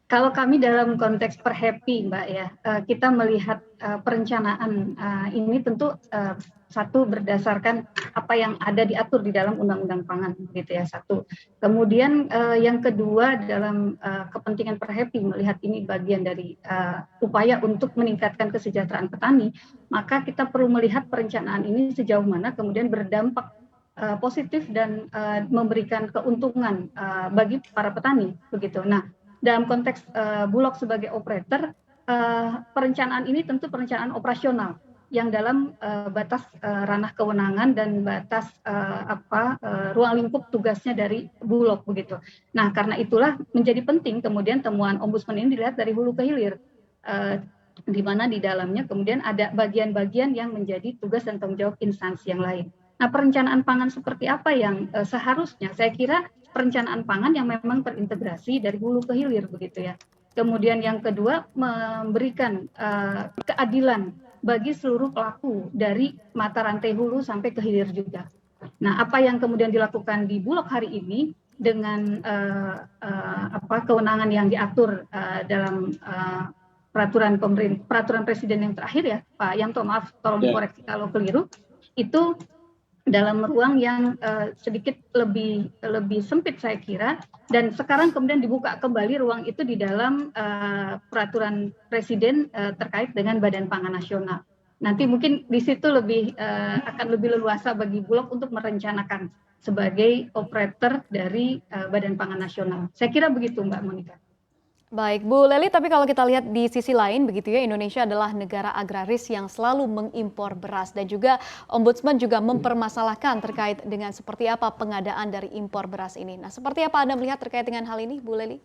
Kalau kami dalam konteks Perhappy, Mbak ya, kita melihat perencanaan ini tentu satu berdasarkan apa yang ada diatur di dalam Undang-Undang Pangan, gitu ya, satu. Kemudian yang kedua dalam kepentingan Perhappy melihat ini bagian dari upaya untuk meningkatkan kesejahteraan petani, maka kita perlu melihat perencanaan ini sejauh mana kemudian berdampak positif dan memberikan keuntungan bagi para petani, begitu. Nah, dalam konteks Bulog sebagai operator, perencanaan ini tentu perencanaan operasional yang dalam batas ranah kewenangan dan batas ruang lingkup tugasnya dari Bulog, begitu. Nah, karena itulah menjadi penting kemudian temuan Ombudsman ini dilihat dari hulu ke hilir, di mana di dalamnya kemudian ada bagian-bagian yang menjadi tugas dan tanggung jawab instansi yang lain. Nah, perencanaan pangan seperti apa yang seharusnya saya kira perencanaan pangan yang memang terintegrasi dari hulu ke hilir, begitu ya. Kemudian yang kedua, memberikan keadilan bagi seluruh pelaku dari mata rantai hulu sampai ke hilir juga. Nah, apa yang kemudian dilakukan di Bulog hari ini dengan kewenangan yang diatur dalam peraturan presiden yang terakhir ya, Pak Yanto, maaf tolong dikoreksi kalau keliru, itu dalam ruang yang sedikit lebih sempit saya kira, dan sekarang kemudian dibuka kembali ruang itu di dalam peraturan presiden terkait dengan Badan Pangan Nasional. Nanti mungkin di situ akan lebih leluasa bagi Bulog untuk merencanakan sebagai operator dari Badan Pangan Nasional. Saya kira begitu, Mbak Monika. Baik, Bu Leli, tapi kalau kita lihat di sisi lain begitu ya, Indonesia adalah negara agraris yang selalu mengimpor beras dan juga Ombudsman juga mempermasalahkan terkait dengan seperti apa pengadaan dari impor beras ini. Nah, seperti apa Anda melihat terkait dengan hal ini, Bu Leli?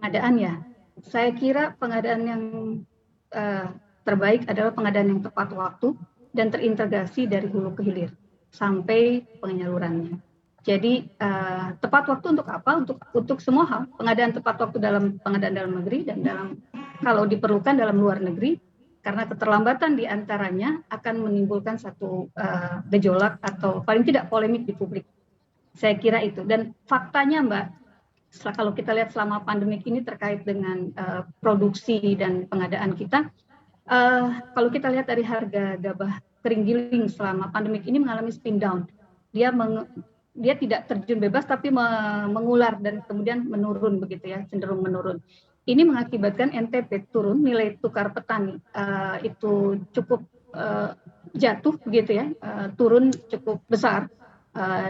Pengadaan ya, saya kira pengadaan yang terbaik adalah pengadaan yang tepat waktu dan terintegrasi dari hulu ke hilir sampai penyalurannya. Jadi tepat waktu untuk apa? Untuk semua hal. Pengadaan tepat waktu dalam pengadaan dalam negeri dan kalau diperlukan dalam luar negeri, karena keterlambatan di antaranya akan menimbulkan satu gejolak atau paling tidak polemik di publik. Saya kira itu. Dan faktanya, Mbak, kalau kita lihat selama pandemik ini terkait dengan produksi dan pengadaan kita, kalau kita lihat dari harga gabah kering giling selama pandemik ini mengalami spin down. Dia tidak terjun bebas tapi mengular dan kemudian menurun, begitu ya, cenderung menurun. Ini mengakibatkan NTP turun, nilai tukar petani itu cukup jatuh, begitu ya, turun cukup besar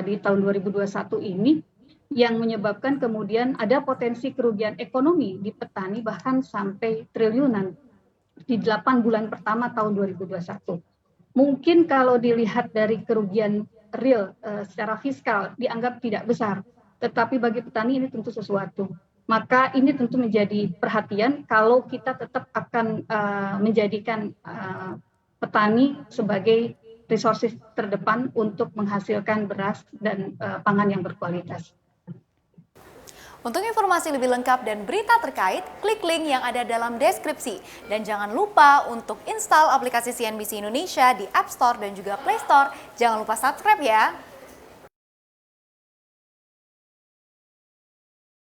di tahun 2021 ini, yang menyebabkan kemudian ada potensi kerugian ekonomi di petani bahkan sampai triliunan di 8 bulan pertama tahun 2021. Mungkin kalau dilihat dari kerugian real secara fiskal dianggap tidak besar, tetapi bagi petani ini tentu sesuatu. Maka ini tentu menjadi perhatian kalau kita tetap akan menjadikan petani sebagai resources terdepan untuk menghasilkan beras dan pangan yang berkualitas. Untuk informasi lebih lengkap dan berita terkait, klik link yang ada dalam deskripsi. Dan jangan lupa untuk install aplikasi CNBC Indonesia di App Store dan juga Play Store. Jangan lupa subscribe ya.